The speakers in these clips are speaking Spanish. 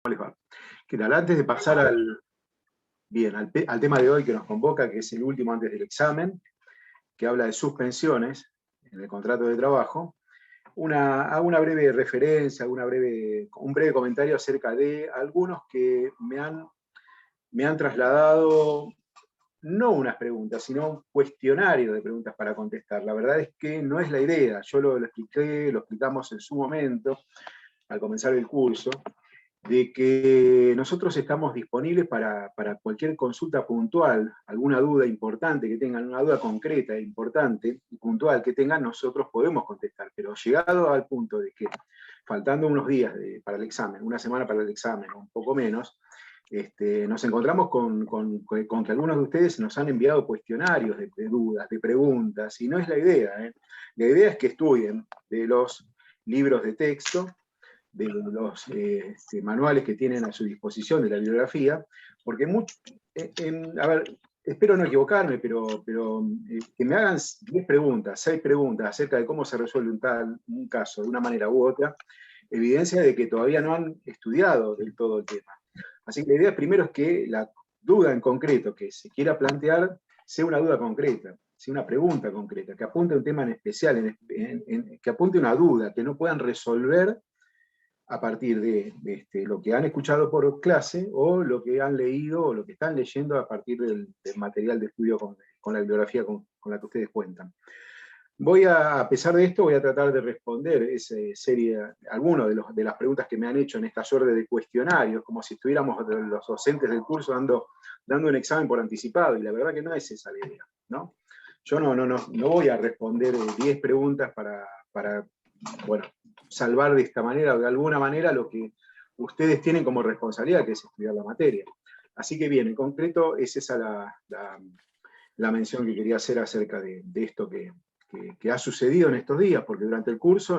¿Cómo les va? ¿Qué tal? Antes de pasar al tema de hoy que nos convoca, que es el último antes del examen, que habla de suspensiones en el contrato de trabajo, hago una breve referencia, un breve comentario acerca de algunos que me han trasladado no unas preguntas, sino un cuestionario de preguntas para contestar. La verdad es que no es la idea, yo lo explicamos en su momento, al comenzar el curso, de que nosotros estamos disponibles para cualquier consulta puntual, alguna duda importante que tengan, una duda concreta e importante y puntual que tengan, nosotros podemos contestar, pero llegado al punto de que, faltando unos días para el examen, una semana para el examen o un poco menos, nos encontramos con que algunos de ustedes nos han enviado cuestionarios de dudas, de preguntas, y no es la idea. La idea es que estudien de los libros de texto, de los manuales que tienen a su disposición de la bibliografía, porque a ver, espero no equivocarme, pero que me hagan 10 preguntas, 6 preguntas acerca de cómo se resuelve un caso de una manera u otra, evidencia de que todavía no han estudiado del todo el tema. Así que la idea primero es que la duda en concreto que se quiera plantear sea una duda concreta, sea una pregunta concreta, que apunte a un tema en especial, que apunte una duda, que no puedan resolver a partir de lo que han escuchado por clase o lo que han leído o lo que están leyendo a partir del material de estudio con la bibliografía con la que ustedes cuentan. A pesar de esto, voy a tratar de responder algunas de las preguntas que me han hecho en esta suerte de cuestionarios, como si estuviéramos los docentes del curso dando un examen por anticipado, y la verdad que no es esa la idea, ¿no? Yo no voy a responder 10 preguntas para bueno, salvar de esta manera o de alguna manera lo que ustedes tienen como responsabilidad, que es estudiar la materia. Así que bien, en concreto es esa la mención que quería hacer acerca de esto que ha sucedido en estos días, porque durante el curso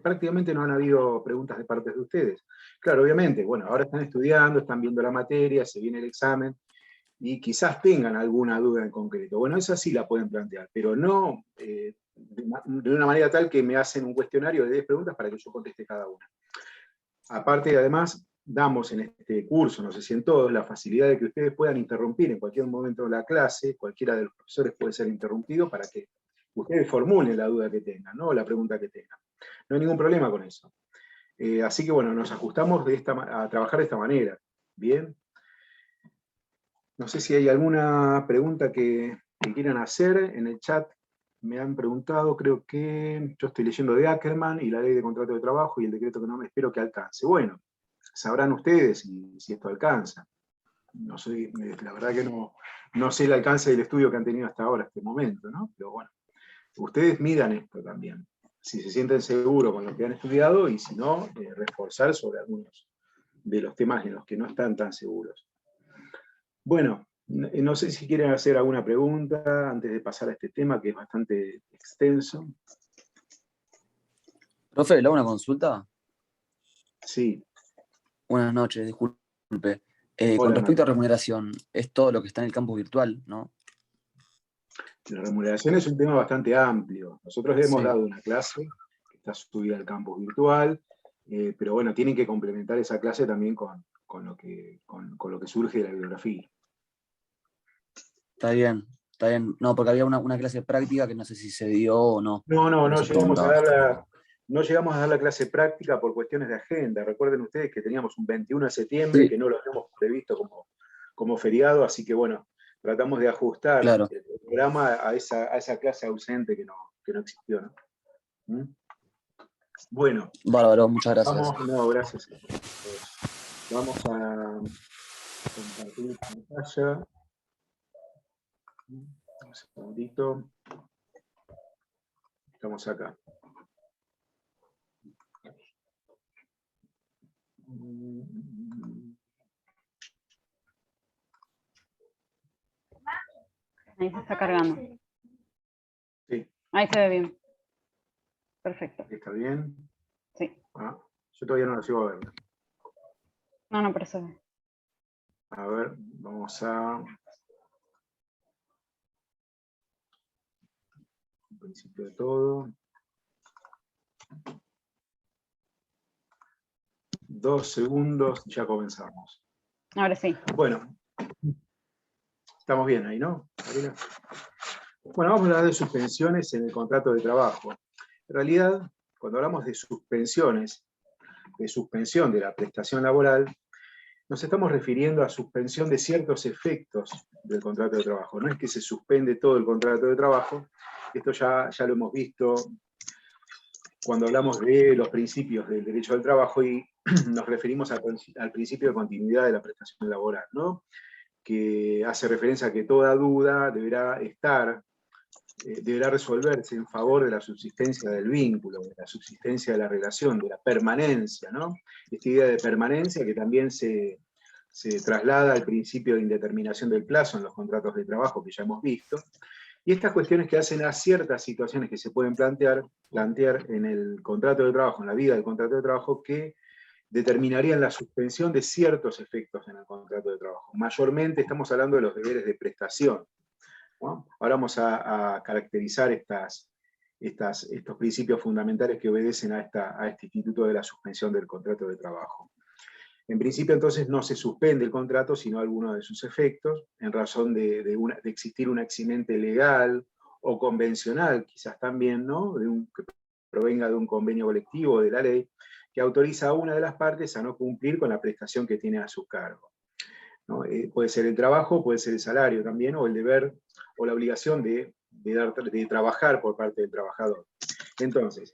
prácticamente no han habido preguntas de parte de ustedes. Claro, obviamente, bueno, ahora están estudiando, están viendo la materia, se viene el examen, y quizás tengan alguna duda en concreto. Bueno, esa sí la pueden plantear, pero no de una manera tal que me hacen un cuestionario de 10 preguntas para que yo conteste cada una. Aparte, además, damos en este curso, no sé si en todos, la facilidad de que ustedes puedan interrumpir en cualquier momento de la clase, cualquiera de los profesores puede ser interrumpido para que ustedes formulen la duda que tengan, ¿no? O la pregunta que tengan. No hay ningún problema con eso. Así que bueno, nos ajustamos a trabajar de esta manera. ¿Bien? No sé si hay alguna pregunta que quieran hacer en el chat. Me han preguntado, creo que yo estoy leyendo de Ackerman y la ley de contrato de trabajo y el decreto que no me espero que alcance. Bueno, sabrán ustedes si esto alcanza. No sé, la verdad que no sé el alcance del estudio que han tenido hasta ahora, este momento, ¿no? Pero bueno, ustedes midan esto también. Si se sienten seguros con lo que han estudiado y si no, reforzar sobre algunos de los temas en los que no están tan seguros. Bueno, no sé si quieren hacer alguna pregunta antes de pasar a este tema que es bastante extenso. Profe, ¿le hago una consulta? Sí. Buenas noches, disculpe. Con Hola, respecto a Natalia. remuneración, es todo lo que está en el campus virtual, ¿no? La remuneración es un tema bastante amplio. Nosotros le hemos Sí. dado una clase que está subida al campus virtual, pero bueno, tienen que complementar esa clase también con lo que surge de la bibliografía. Está bien, está bien. No, porque había una clase práctica que no sé si se dio o no. No Por eso llegamos a preguntaba. no llegamos a dar la clase práctica por cuestiones de agenda. Recuerden ustedes que teníamos un 21 de septiembre, Sí, que no lo habíamos previsto como feriado, así que bueno, tratamos de ajustar claro. el programa a esa clase ausente que no existió, ¿no? ¿Mm? Bueno, Bárbaro, muchas gracias. gracias. Vamos a compartir pantalla. Un segundito. Estamos acá. Ahí se está cargando. Sí. Ahí se ve bien. Perfecto. ¿Está bien? Sí. Yo todavía no lo llego a ver. No, pero se ve. A ver, vamos a... Al principio de todo. 2 segundos, ya comenzamos. Ahora sí. Bueno, estamos bien ahí, ¿no, Gabriela? Bueno, vamos a hablar de suspensiones en el contrato de trabajo. En realidad, cuando hablamos de suspensiones, de suspensión de la prestación laboral, nos estamos refiriendo a suspensión de ciertos efectos del contrato de trabajo. No es que se suspende todo el contrato de trabajo, esto ya lo hemos visto cuando hablamos de los principios del derecho al trabajo y nos referimos al principio de continuidad de la prestación laboral, ¿no? Que hace referencia a que toda duda deberá resolverse en favor de la subsistencia del vínculo, de la subsistencia de la relación, de la permanencia, ¿no? Esta idea de permanencia que también se traslada al principio de indeterminación del plazo en los contratos de trabajo que ya hemos visto, y estas cuestiones que hacen a ciertas situaciones que se pueden plantear en el contrato de trabajo, en la vida del contrato de trabajo, que determinarían la suspensión de ciertos efectos en el contrato de trabajo. Mayormente estamos hablando de los deberes de prestación, ¿no? Ahora vamos a caracterizar estos principios fundamentales que obedecen a este instituto de la suspensión del contrato de trabajo. En principio, entonces, no se suspende el contrato, sino alguno de sus efectos, en razón de existir un eximente legal o convencional, quizás también, ¿no? Que provenga de un convenio colectivo o de la ley, que autoriza a una de las partes a no cumplir con la prestación que tiene a su cargo, ¿no? Puede ser el trabajo, puede ser el salario también, o el deber o la obligación de trabajar por parte del trabajador. Entonces,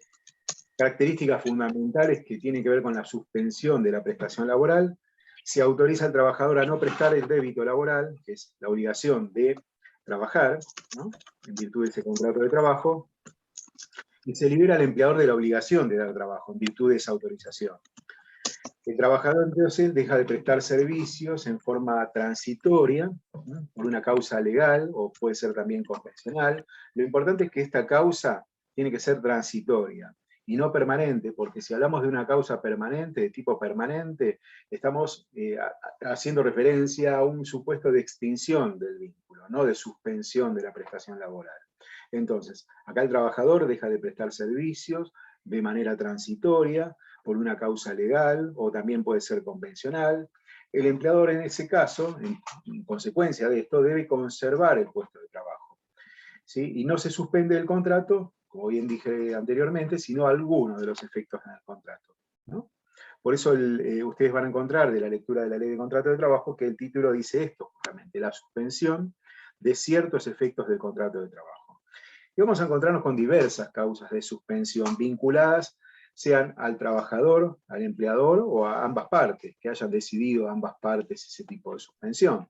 características fundamentales que tienen que ver con la suspensión de la prestación laboral: se autoriza al trabajador a no prestar el débito laboral, que es la obligación de trabajar, ¿no? En virtud de ese contrato de trabajo, y se libera al empleador de la obligación de dar trabajo, en virtud de esa autorización. El trabajador entonces deja de prestar servicios en forma transitoria, ¿no? Por una causa legal, o puede ser también convencional. Lo importante es que esta causa tiene que ser transitoria y no permanente, porque si hablamos de una causa permanente, de tipo permanente, estamos haciendo referencia a un supuesto de extinción del vínculo, no de suspensión de la prestación laboral. Entonces, acá el trabajador deja de prestar servicios de manera transitoria, por una causa legal, o también puede ser convencional. El empleador en ese caso, en consecuencia de esto, debe conservar el puesto de trabajo, ¿sí? Y no se suspende el contrato, como bien dije anteriormente, sino alguno de los efectos en el contrato, ¿no? Por eso ustedes van a encontrar de la lectura de la Ley de Contrato de Trabajo que el título dice esto, justamente, la suspensión de ciertos efectos del contrato de trabajo. Y vamos a encontrarnos con diversas causas de suspensión vinculadas sean al trabajador, al empleador o a ambas partes, que hayan decidido ambas partes ese tipo de suspensión.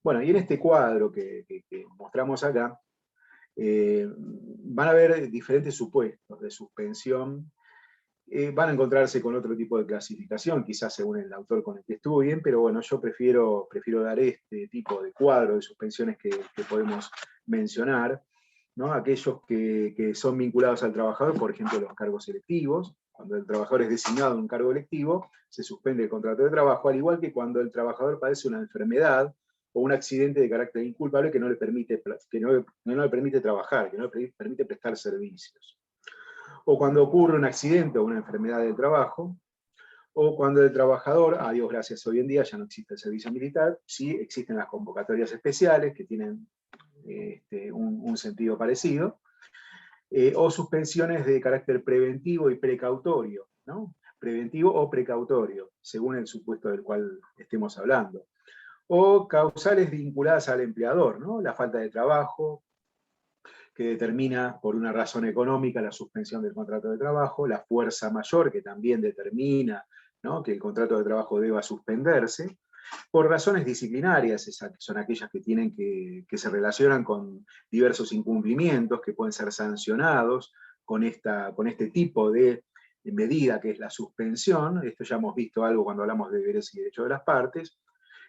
Bueno, y en este cuadro que mostramos acá, van a ver diferentes supuestos de suspensión. Van a encontrarse con otro tipo de clasificación, quizás según el autor con el que estudien, pero bueno, yo prefiero dar este tipo de cuadro de suspensiones que podemos mencionar, ¿no? Aquellos que son vinculados al trabajador, por ejemplo, los cargos electivos. Cuando el trabajador es designado en un cargo electivo, se suspende el contrato de trabajo, al igual que cuando el trabajador padece una enfermedad o un accidente de carácter inculpable que no le permite trabajar, que no le permite prestar servicios. O cuando ocurre un accidente o una enfermedad del trabajo, o cuando el trabajador, a Dios gracias, hoy en día ya no existe el servicio militar, sí existen las convocatorias especiales que tienen un sentido parecido, o suspensiones de carácter preventivo y precautorio, ¿no? Preventivo o precautorio, según el supuesto del cual estemos hablando. O causales vinculadas al empleador, ¿no? La falta de trabajo, que determina por una razón económica la suspensión del contrato de trabajo, la fuerza mayor, que también determina, ¿no?, que el contrato de trabajo deba suspenderse, por razones disciplinarias, son aquellas que se relacionan con diversos incumplimientos que pueden ser sancionados con este tipo de medida que es la suspensión. Esto ya hemos visto algo cuando hablamos de deberes y derechos de las partes.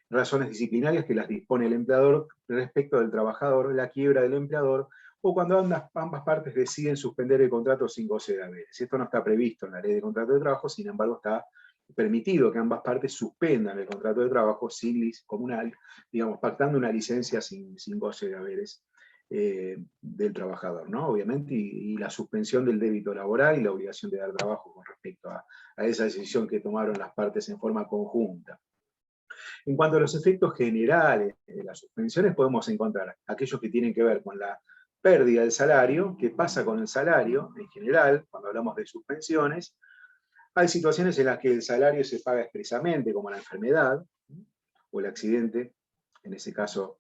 Razones disciplinarias que las dispone el empleador respecto del trabajador, la quiebra del empleador, o cuando ambas partes deciden suspender el contrato sin goce de haberes. Esto no está previsto en la Ley de Contrato de Trabajo, sin embargo está permitido que ambas partes suspendan el contrato de trabajo digamos, pactando una licencia sin goce de haberes del trabajador, ¿no? Obviamente, y la suspensión del débito laboral y la obligación de dar trabajo con respecto a esa decisión que tomaron las partes en forma conjunta. En cuanto a los efectos generales de las suspensiones, podemos encontrar aquellos que tienen que ver con la pérdida del salario, qué pasa con el salario en general, cuando hablamos de suspensiones. Hay situaciones en las que el salario se paga expresamente, como la enfermedad o el accidente, en ese caso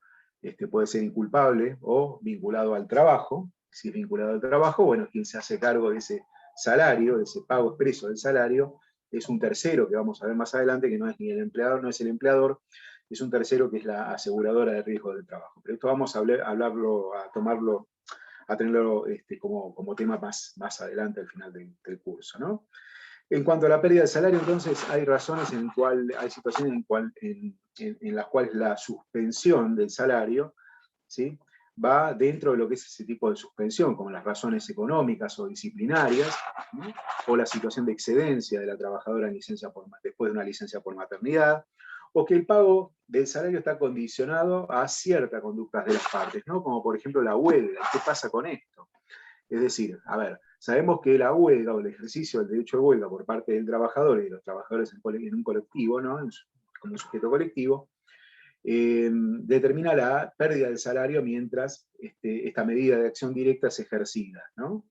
puede ser inculpable o vinculado al trabajo. Si es vinculado al trabajo, bueno, quien se hace cargo de ese salario, de ese pago expreso del salario, es un tercero, que vamos a ver más adelante, que no es ni el empleador, no es el empleador, es un tercero que es la aseguradora de riesgo del trabajo. Pero esto vamos a hablarlo, a tomarlo, a tenerlo como tema más adelante al final del curso, ¿no? En cuanto a la pérdida de salario, entonces hay razones hay situaciones en las cuales la suspensión del salario, ¿sí?, va dentro de lo que es ese tipo de suspensión, como las razones económicas o disciplinarias, ¿no?, o la situación de excedencia de la trabajadora después de una licencia por maternidad, o que el pago del salario está condicionado a ciertas conductas de las partes, ¿no?, como por ejemplo la huelga. ¿Qué pasa con esto? Es decir, a ver, sabemos que la huelga o el ejercicio del derecho de huelga por parte del trabajador y de los trabajadores en un colectivo, ¿no?, como un sujeto colectivo, determina la pérdida del salario mientras esta medida de acción directa es ejercida, ¿no?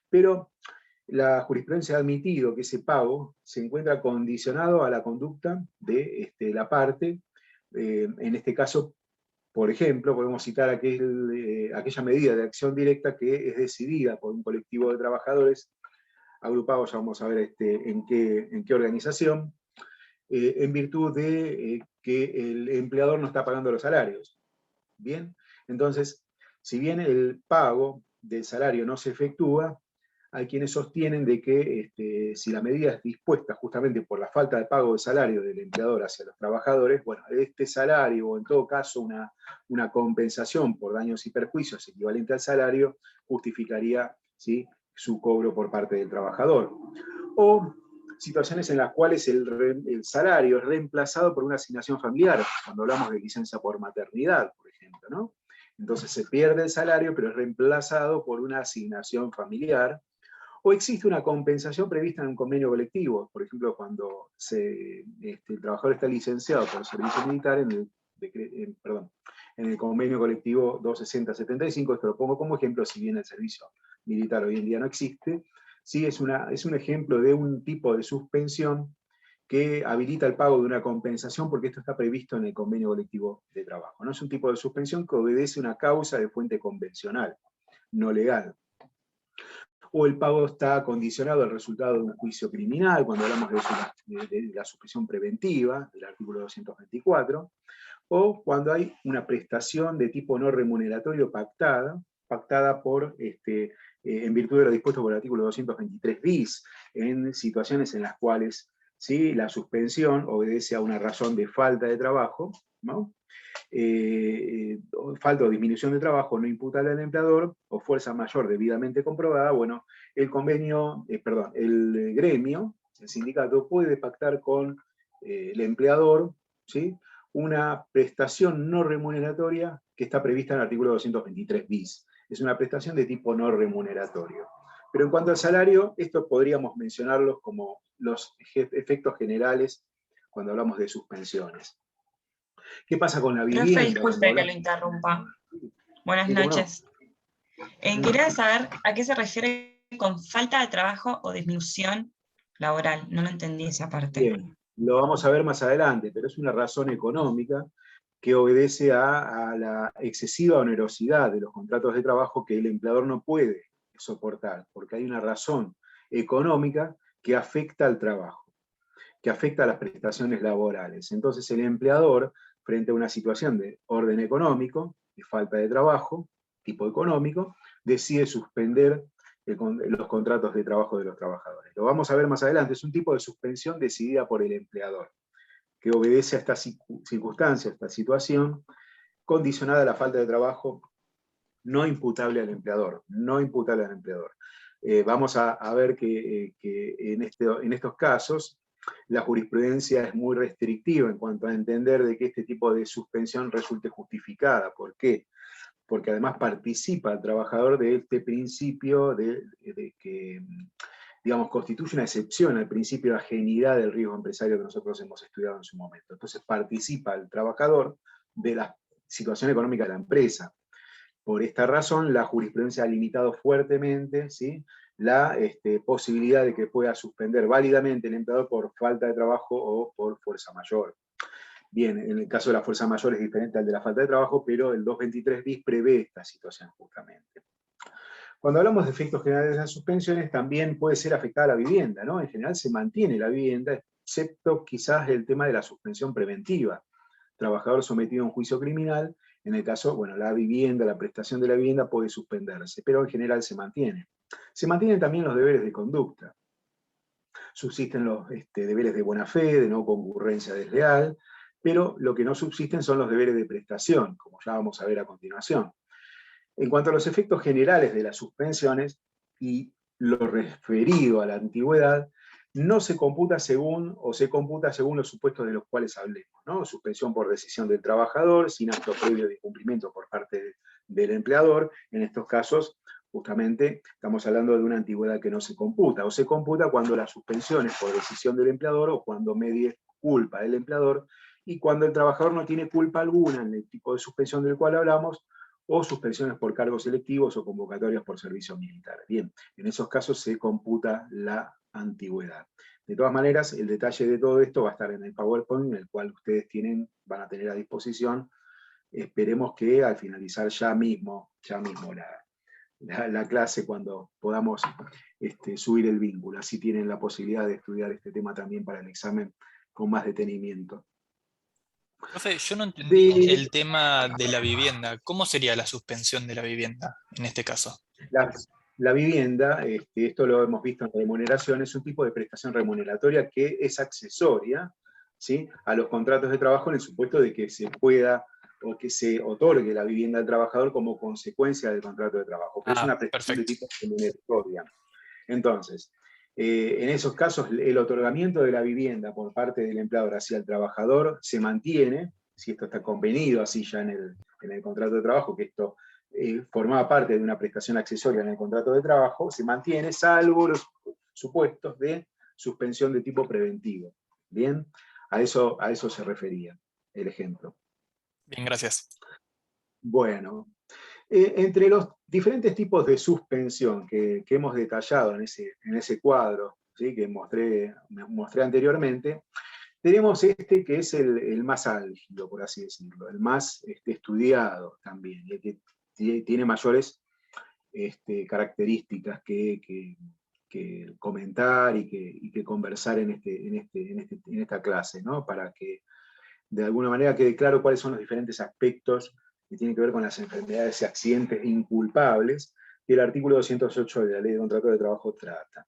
Pero la jurisprudencia ha admitido que ese pago se encuentra condicionado a la conducta de la parte, en este caso, por ejemplo, podemos citar aquella medida de acción directa que es decidida por un colectivo de trabajadores agrupados, ya vamos a ver en qué organización, en virtud de que el empleador no está pagando los salarios. Bien, entonces, si bien el pago del salario no se efectúa, hay quienes sostienen de que si la medida es dispuesta justamente por la falta de pago de salario del empleador hacia los trabajadores, bueno, este salario, o en todo caso una compensación por daños y perjuicios equivalente al salario, justificaría, ¿sí?, su cobro por parte del trabajador. O situaciones en las cuales el salario es reemplazado por una asignación familiar, cuando hablamos de licencia por maternidad, por ejemplo, ¿no? Entonces se pierde el salario, pero es reemplazado por una asignación familiar, o existe una compensación prevista en un convenio colectivo, por ejemplo, cuando el trabajador está licenciado por el servicio militar en el convenio colectivo 260-75, esto lo pongo como ejemplo, si bien el servicio militar hoy en día no existe, sí es un ejemplo de un tipo de suspensión que habilita el pago de una compensación, porque esto está previsto en el convenio colectivo de trabajo. No es un tipo de suspensión que obedece una causa de fuente convencional, no legal. O el pago está condicionado al resultado de un juicio criminal, cuando hablamos de la suspensión preventiva, del artículo 224, o cuando hay una prestación de tipo no remuneratorio pactada en virtud de lo dispuesto por el artículo 223 bis, en situaciones en las cuales, ¿sí?, la suspensión obedece a una razón de falta de trabajo, ¿no?, falta o disminución de trabajo no imputable al empleador, o fuerza mayor debidamente comprobada. Bueno, el gremio, el sindicato, puede pactar con el empleador, ¿sí?, una prestación no remuneratoria que está prevista en el artículo 223 bis. Es una prestación de tipo no remuneratorio. Pero en cuanto al salario, esto podríamos mencionarlos como los efectos generales cuando hablamos de suspensiones. ¿Qué pasa con la vivienda? Profe, disculpe que lo interrumpa. Buenas noches. Quería saber a qué se refiere con falta de trabajo o disminución laboral. No lo entendí esa parte. Bien, lo vamos a ver más adelante, pero es una razón económica que obedece a la excesiva onerosidad de los contratos de trabajo que el empleador no puede soportar, porque hay una razón económica que afecta al trabajo, que afecta a las prestaciones laborales. Entonces el empleador, frente a una situación de orden económico, de falta de trabajo, tipo económico, decide suspender los contratos de trabajo de los trabajadores. Lo vamos a ver más adelante, es un tipo de suspensión decidida por el empleador, que obedece a esta circunstancia, a esta situación, condicionada a la falta de trabajo no imputable al empleador, no imputable al empleador. Vamos a ver que en estos casos la jurisprudencia es muy restrictiva en cuanto a entender de que este tipo de suspensión resulte justificada. ¿Por qué? porque además participa el trabajador de este principio de que, digamos, constituye una excepción al principio de ajenidad del riesgo empresario que nosotros hemos estudiado en su momento. Entonces participa el trabajador de la situación económica de la empresa. Por esta razón, la jurisprudencia ha limitado fuertemente, ¿sí?, la posibilidad de que pueda suspender válidamente el empleador por falta de trabajo o por fuerza mayor. Bien, en el caso de la fuerza mayor es diferente al de la falta de trabajo, pero el 223 bis prevé esta situación justamente. Cuando hablamos de efectos generales de las suspensiones, también puede ser afectada la vivienda, ¿no? En general se mantiene la vivienda, excepto quizás el tema de la suspensión preventiva. Trabajador sometido a un juicio criminal, en el caso, bueno, la vivienda, la prestación de la vivienda puede suspenderse, pero en general se mantiene. Se mantienen también los deberes de conducta. Subsisten los deberes de buena fe, de no concurrencia desleal, pero lo que no subsisten son los deberes de prestación, como ya vamos a ver a continuación. En cuanto a los efectos generales de las suspensiones y lo referido a la antigüedad, no se computa según, o se computa según los supuestos de los cuales hablemos, ¿no? Suspensión por decisión del trabajador, sin acto previo de incumplimiento por parte del empleador. En estos casos, justamente, estamos hablando de una antigüedad que no se computa, o se computa cuando la suspensión es por decisión del empleador, o cuando medie culpa del empleador, y cuando el trabajador no tiene culpa alguna en el tipo de suspensión del cual hablamos, o suspensiones por cargos selectivos o convocatorias por servicio militar. Bien, en esos casos se computa la antigüedad. De todas maneras, el detalle de todo esto va a estar en el PowerPoint, en el cual ustedes van a tener a disposición. Esperemos que al finalizar ya mismo la clase, cuando podamos subir el vínculo. Así tienen la posibilidad de estudiar este tema también para el examen con más detenimiento. Profe, yo no entendí el tema de la vivienda. ¿Cómo sería la suspensión de la vivienda en este caso? La vivienda, esto lo hemos visto en remuneración, es un tipo de prestación remuneratoria que es accesoria, ¿sí?, a los contratos de trabajo, en el supuesto de que se pueda o que se otorgue la vivienda al trabajador como consecuencia del contrato de trabajo. Pero es una prestación perfecto. de tipo remuneratoria. Entonces, en esos casos, el otorgamiento de la vivienda por parte del empleador hacia el trabajador se mantiene, si esto está convenido así ya en el contrato de trabajo, que esto formaba parte de una prestación accesoria en el contrato de trabajo, se mantiene salvo los supuestos de suspensión de tipo preventivo. ¿Bien? A eso se refería el ejemplo. Bien, gracias. Bueno, entre los diferentes tipos de suspensión que hemos detallado en ese cuadro, ¿sí?, que mostré anteriormente, tenemos este que es el más álgido, por así decirlo, el más estudiado también, y el que tiene mayores características que comentar y que conversar en esta clase, ¿no?, para que de alguna manera quede claro cuáles son los diferentes aspectos que tienen que ver con las enfermedades y accidentes inculpables que el artículo 208 de la Ley de Contrato de Trabajo trata.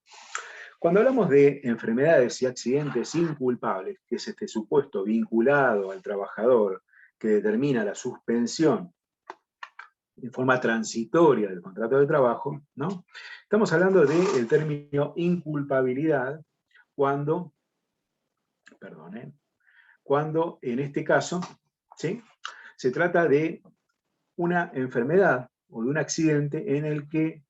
Cuando hablamos de enfermedades y accidentes inculpables, que es este supuesto vinculado al trabajador que determina la suspensión en forma transitoria del contrato de trabajo, ¿no?, estamos hablando del término inculpabilidad cuando en este caso, ¿sí?, se trata de una enfermedad o de un accidente en el que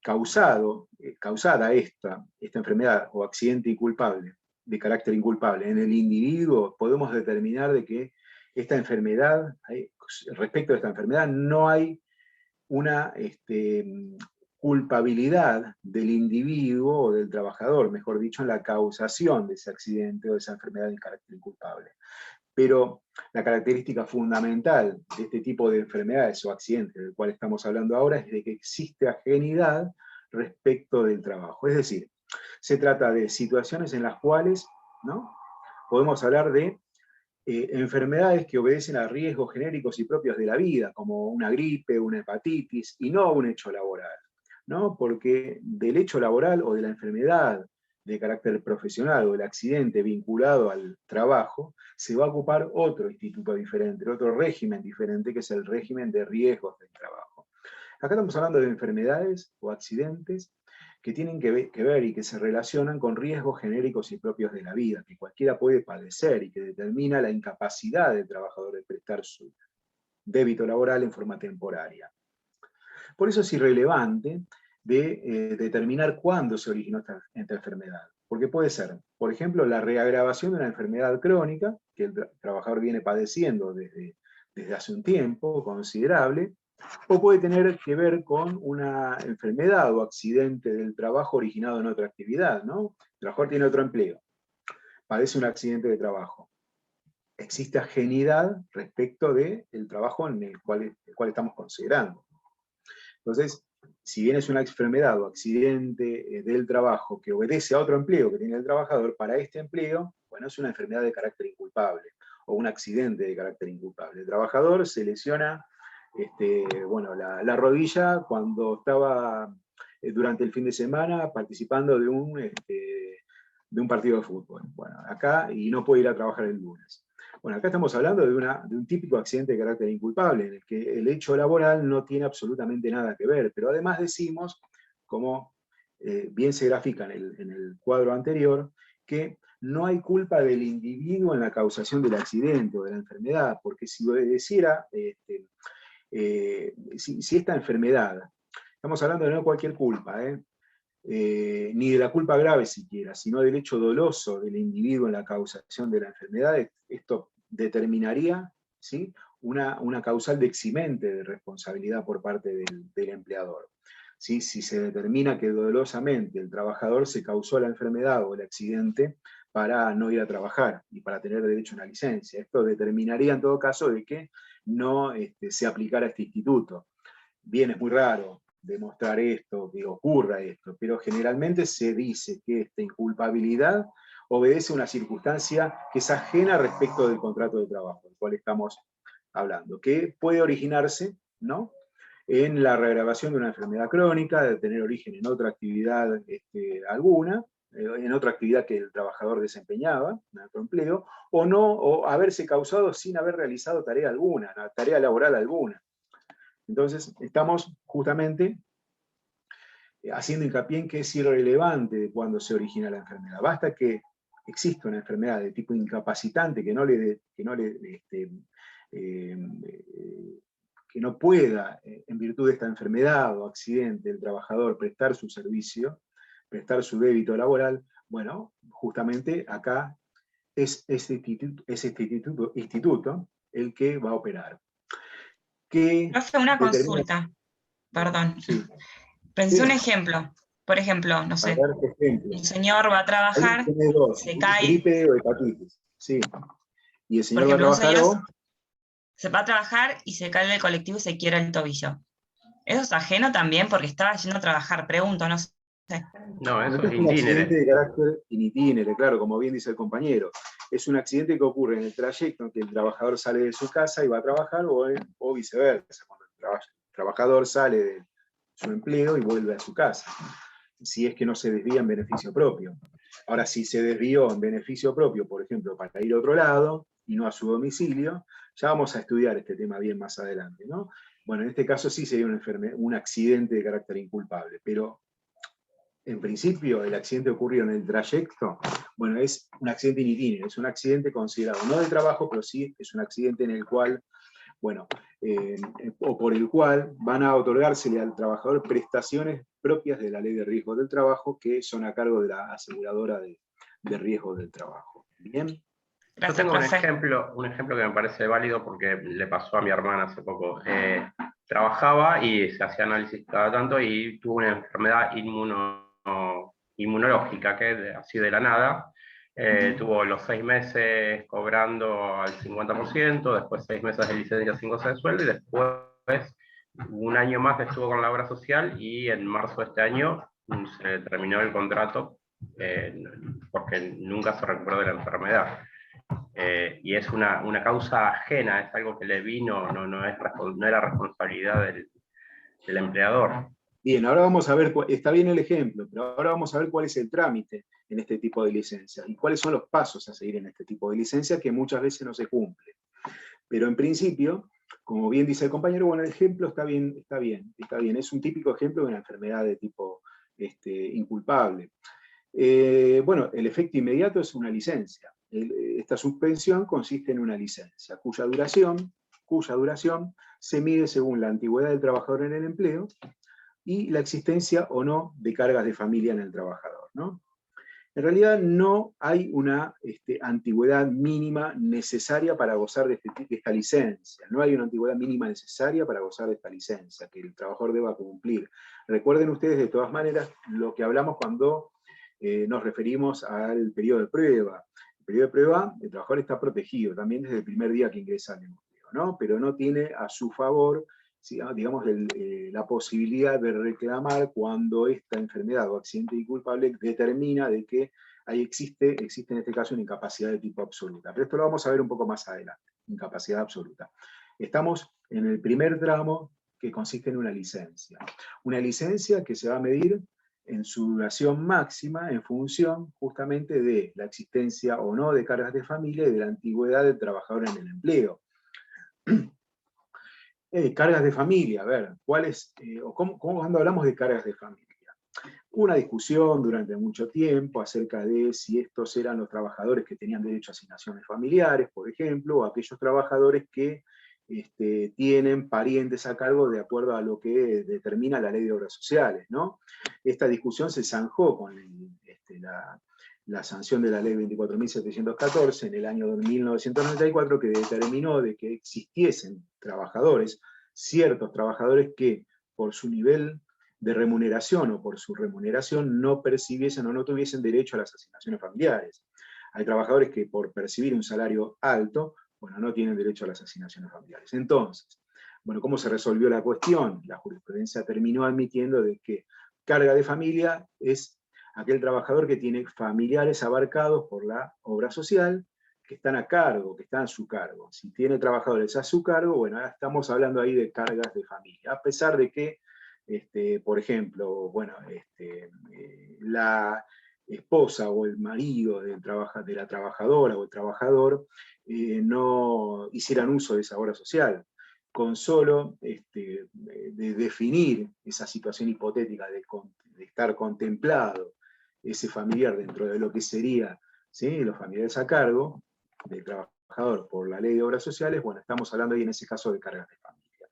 causada esta enfermedad o accidente inculpable, de carácter inculpable, en el individuo, podemos determinar de que esta enfermedad, respecto a esta enfermedad, no hay una culpabilidad del individuo o del trabajador, mejor dicho, en la causación de ese accidente o de esa enfermedad de carácter inculpable. Pero la característica fundamental de este tipo de enfermedades o accidentes del cual estamos hablando ahora es de que existe ajenidad respecto del trabajo. Es decir, se trata de situaciones en las cuales, ¿no?, podemos hablar de enfermedades que obedecen a riesgos genéricos y propios de la vida, como una gripe, una hepatitis, y no un hecho laboral, ¿no? Porque del hecho laboral o de la enfermedad de carácter profesional o el accidente vinculado al trabajo, se va a ocupar otro instituto diferente, otro régimen diferente, que es el régimen de riesgos del trabajo. Acá estamos hablando de enfermedades o accidentes que tienen que ver y que se relacionan con riesgos genéricos y propios de la vida, que cualquiera puede padecer y que determina la incapacidad del trabajador de prestar débito laboral en forma temporaria. Por eso es irrelevante de determinar cuándo se originó esta enfermedad. Porque puede ser, por ejemplo, la reagravación de una enfermedad crónica que el trabajador viene padeciendo desde hace un tiempo considerable, o puede tener que ver con una enfermedad o accidente del trabajo originado en otra actividad, ¿no? El trabajador tiene otro empleo, padece un accidente de trabajo. Existe ajenidad respecto del trabajo en el cual estamos considerando. Entonces, si bien es una enfermedad o accidente del trabajo que obedece a otro empleo que tiene el trabajador, para este empleo, bueno, es una enfermedad de carácter inculpable, o un accidente de carácter inculpable. El trabajador se lesiona bueno, la rodilla cuando estaba durante el fin de semana participando de un partido de fútbol. Bueno, acá, y no puede ir a trabajar el lunes. Bueno, acá estamos hablando de un típico accidente de carácter inculpable, en el que el hecho laboral no tiene absolutamente nada que ver, pero además decimos, como bien se grafica en el cuadro anterior, que no hay culpa del individuo en la causación del accidente o de la enfermedad, porque si obedeciera, si esta enfermedad, estamos hablando de no cualquier culpa, ni de la culpa grave siquiera, sino del hecho doloso del individuo en la causación de la enfermedad, esto determinaría, ¿sí?, una causal de eximente de responsabilidad por parte del empleador. ¿Sí? Si se determina que dolosamente el trabajador se causó la enfermedad o el accidente para no ir a trabajar y para tener derecho a una licencia. Esto determinaría en todo caso de que no se aplicara este instituto. Bien, es muy raro demostrar esto, que ocurra esto, pero generalmente se dice que esta inculpabilidad obedece a una circunstancia que es ajena respecto del contrato de trabajo, del cual estamos hablando, que puede originarse, ¿no?, en la reagravación de una enfermedad crónica, de tener origen en otra actividad alguna, en otra actividad que el trabajador desempeñaba, en otro empleo, o no, o haberse causado sin haber realizado tarea alguna, tarea laboral alguna. Entonces, estamos justamente haciendo hincapié en que es irrelevante de cuándo se origina la enfermedad. Basta que exista una enfermedad de tipo incapacitante que no pueda, en virtud de esta enfermedad o accidente, el trabajador prestar su servicio, prestar su débito laboral. Bueno, justamente acá es este instituto el que va a operar. Profe, una consulta, perdón. Sí. Pensé un ejemplo. Por ejemplo, no sé, un señor va a trabajar, se cae. Gripe o hepatitis, sí. Y el señor Por ejemplo, va a trabajar se va a trabajar y se cae del colectivo y se quiebra el tobillo. ¿Eso es ajeno también porque estaba yendo a trabajar? Pregunto, no sé. No, eso es es un accidente itinere. de carácter itinere, claro, como bien dice el compañero. Es un accidente que ocurre en el trayecto en que el trabajador sale de su casa y va a trabajar, o viceversa, cuando el trabajador sale de su empleo y vuelve a su casa, si es que no se desvía en beneficio propio. Ahora, si se desvió en beneficio propio, por ejemplo, para ir a otro lado y no a su domicilio, ya vamos a estudiar este tema bien más adelante, ¿no? Bueno, en este caso sí sería un accidente de carácter inculpable, pero en principio el accidente ocurrió en el trayecto, bueno, es un accidente in itinere, es un accidente considerado no de trabajo, pero sí es un accidente en el cual, bueno, o por el cual van a otorgársele al trabajador prestaciones propias de la Ley de Riesgos del Trabajo, que son a cargo de la aseguradora de riesgos del trabajo. ¿Bien? Yo tengo un ejemplo que me parece válido porque le pasó a mi hermana hace poco. Trabajaba y se hacía análisis cada tanto y tuvo una enfermedad inmunológica que así de la nada. Tuvo los 6 meses cobrando al 50%, después 6 meses de licencia sin goce de sueldo y después un año más estuvo con la obra social y en marzo de este año se terminó el contrato porque nunca se recuperó de la enfermedad. Y es una causa ajena, es algo que le vino, no era responsabilidad del empleador. Bien, ahora vamos a ver, está bien el ejemplo, pero ahora vamos a ver cuál es el trámite en este tipo de licencia y cuáles son los pasos a seguir en este tipo de licencia que muchas veces no se cumplen. Pero en principio, como bien dice el compañero, bueno, el ejemplo está bien, es un típico ejemplo de una enfermedad de tipo inculpable. Bueno, el efecto inmediato es una licencia. Esta suspensión consiste en una licencia, cuya duración, cuya duración se mide según la antigüedad del trabajador en el empleo y la existencia o no de cargas de familia en el trabajador, ¿no? En realidad no hay una antigüedad mínima necesaria para gozar de esta licencia. No hay una antigüedad mínima necesaria para gozar de esta licencia que el trabajador deba cumplir. Recuerden ustedes de todas maneras lo que hablamos cuando nos referimos al periodo de prueba. El periodo de prueba, el trabajador está protegido también desde el primer día que ingresa al empleo, ¿no? Pero no tiene a su favor, digamos, la posibilidad de reclamar cuando esta enfermedad o accidente inculpable determina de que ahí existe en este caso una incapacidad de tipo absoluta. Pero esto lo vamos a ver un poco más adelante, incapacidad absoluta. Estamos en el primer tramo que consiste en una licencia. Una licencia que se va a medir en su duración máxima en función justamente de la existencia o no de cargas de familia y de la antigüedad del trabajador en el empleo. Cargas de familia, a ver, cuando hablamos de cargas de familia. Hubo una discusión durante mucho tiempo acerca de si estos eran los trabajadores que tenían derecho a asignaciones familiares, por ejemplo, o aquellos trabajadores que tienen parientes a cargo de acuerdo a lo que determina la Ley de Obras Sociales, ¿no? Esta discusión se zanjó con la sanción de la Ley 24.714 en el año 1994, que determinó de que existiesen trabajadores, ciertos trabajadores que por su nivel de remuneración o por su remuneración no percibiesen o no tuviesen derecho a las asignaciones familiares. Hay trabajadores que por percibir un salario alto, bueno, no tienen derecho a las asignaciones familiares. Entonces, bueno, ¿cómo se resolvió la cuestión? La jurisprudencia terminó admitiendo de que carga de familia es aquel trabajador que tiene familiares abarcados por la obra social, que están a cargo, que están a su cargo. Si tiene trabajadores a su cargo, bueno, ahora estamos hablando ahí de cargas de familia, a pesar de que, por ejemplo, bueno, la esposa o el marido de la trabajadora o el trabajador no hicieran uso de esa obra social. Con solo de definir esa situación hipotética de estar contemplado ese familiar dentro de lo que sería, ¿sí?, los familiares a cargo del trabajador por la Ley de Obras Sociales, bueno, estamos hablando ahí en ese caso de cargas de familia.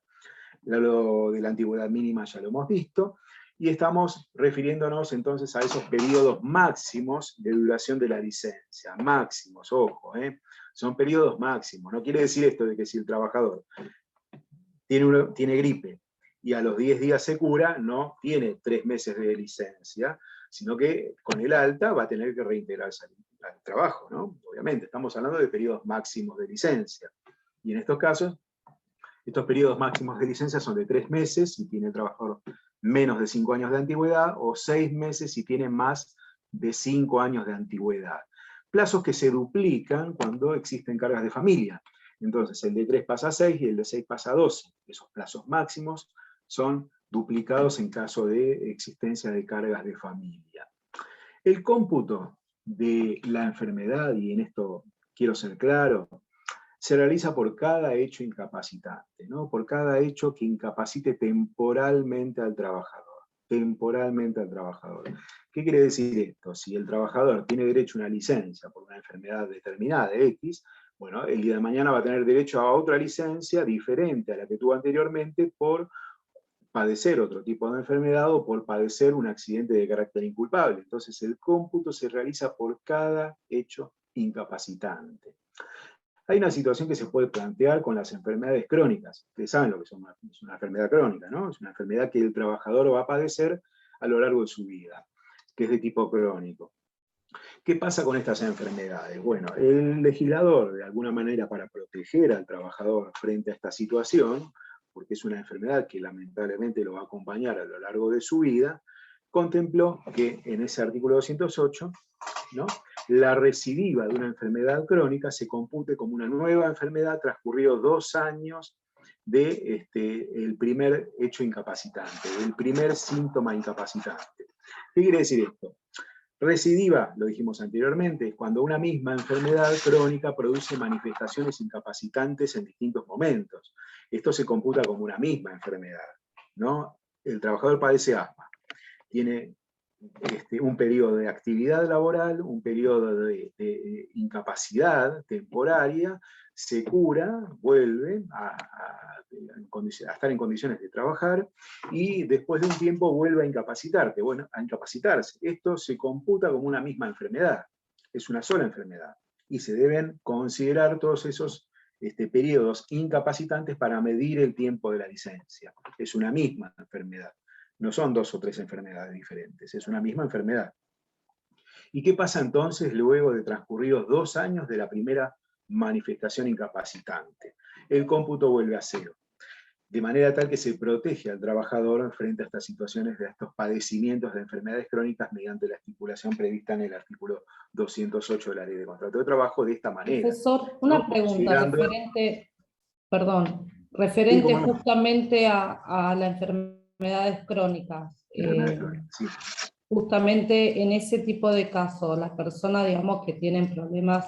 Lo de la antigüedad mínima ya lo hemos visto, y estamos refiriéndonos entonces a esos periodos máximos de duración de la licencia. Máximos, ojo, son periodos máximos. No quiere decir esto de que si el trabajador tiene gripe y a los 10 días se cura, no tiene 3 meses de licencia, sino que con el alta va a tener que reintegrarse al trabajo, ¿no? Obviamente, estamos hablando de periodos máximos de licencia. Y en estos casos, estos periodos máximos de licencia son de 3 meses si tiene el trabajador menos de 5 años de antigüedad, o 6 meses si tiene más de 5 años de antigüedad. Plazos que se duplican cuando existen cargas de familia. Entonces, el de 3 pasa a 6 y el de 6 pasa a 12. Esos plazos máximos son duplicados en caso de existencia de cargas de familia. El cómputo de la enfermedad, y en esto quiero ser claro, se realiza por cada hecho incapacitante, ¿no? Por cada hecho que incapacite temporalmente al trabajador. Temporalmente al trabajador. ¿Qué quiere decir esto? Si el trabajador tiene derecho a una licencia por una enfermedad determinada, X, bueno, el día de mañana va a tener derecho a otra licencia diferente a la que tuvo anteriormente por padecer otro tipo de enfermedad o por padecer un accidente de carácter inculpable. Entonces el cómputo se realiza por cada hecho incapacitante. Hay una situación que se puede plantear con las enfermedades crónicas. Ustedes saben lo que es una enfermedad crónica, ¿no? Es una enfermedad que el trabajador va a padecer a lo largo de su vida, que es de tipo crónico. ¿Qué pasa con estas enfermedades? Bueno, el legislador, de alguna manera, para proteger al trabajador frente a esta situación, porque es una enfermedad que lamentablemente lo va a acompañar a lo largo de su vida, contempló que en ese artículo 208, ¿no?, la recidiva de una enfermedad crónica se compute como una nueva enfermedad transcurridos 2 años del primer hecho incapacitante, del primer síntoma incapacitante. ¿Qué quiere decir esto? Recidiva, lo dijimos anteriormente, es cuando una misma enfermedad crónica produce manifestaciones incapacitantes en distintos momentos. Esto se computa como una misma enfermedad, ¿no? El trabajador padece asma, tiene un periodo de actividad laboral, un periodo de incapacidad temporaria, se cura, vuelve a estar en condiciones de trabajar y después de un tiempo vuelve a incapacitarse. Esto se computa como una misma enfermedad, es una sola enfermedad y se deben considerar todos esos periodos incapacitantes para medir el tiempo de la licencia. Es una misma enfermedad. No son 2 o 3 enfermedades diferentes, es una misma enfermedad. ¿Y qué pasa entonces luego de transcurridos 2 años de la primera manifestación incapacitante? El cómputo vuelve a 0, de manera tal que se protege al trabajador frente a estas situaciones, de estos padecimientos de enfermedades crónicas mediante la estipulación prevista en el artículo 208 de la Ley de Contrato de Trabajo, de esta manera. Profesor, una ¿no? pregunta referente justamente a las enfermedades crónicas. Sí. Justamente en ese tipo de casos, las personas, digamos, que tienen problemas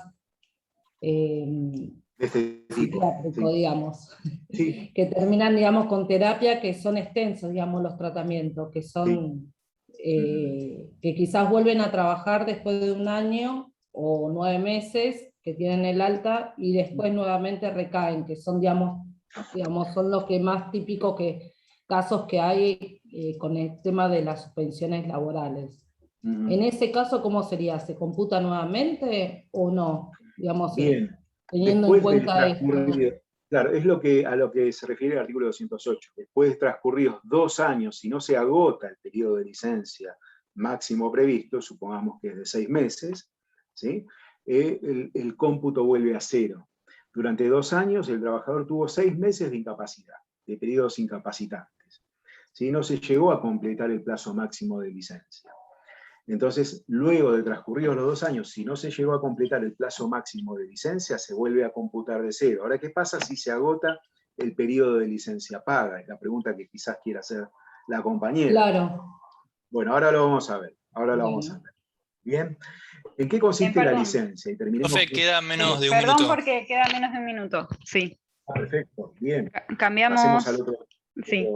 De este tipo. psiquiátricos, Sí. digamos, Sí. que terminan, digamos, con terapia, que son extensos, digamos, los tratamientos, que son, que quizás vuelven a trabajar después de 1 año o 9 meses, que tienen el alta, y después nuevamente recaen, que son, digamos, son los que más típicos casos que hay con el tema de las suspensiones laborales. En ese caso, ¿cómo sería? ¿Se computa nuevamente o no? Digamos, Bien. teniendo Después en cuenta esto. Claro, es a lo que se refiere el artículo 208. Después de transcurridos 2 años, si no se agota el periodo de licencia máximo previsto, supongamos que es de 6 meses, ¿sí? El cómputo vuelve a 0. Durante 2 años el trabajador tuvo 6 meses de incapacidad, de periodos incapacitantes. ¿Sí? No se llegó a completar el plazo máximo de licencia. Entonces, luego de transcurridos los 2 años, si no se llegó a completar el plazo máximo de licencia, se vuelve a computar de 0. Ahora, ¿qué pasa si se agota el periodo de licencia paga? Es la pregunta que quizás quiera hacer la compañera. Claro. Bueno, ahora lo vamos a ver. Bien. ¿En qué consiste la licencia? Y terminemos. Profe, queda menos de un minuto. Perdón porque queda menos de un minuto. Sí. Perfecto, bien. Cambiamos. Pasemos al otro Sí.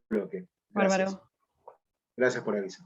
bloque. Gracias. Bárbaro. Gracias por avisar.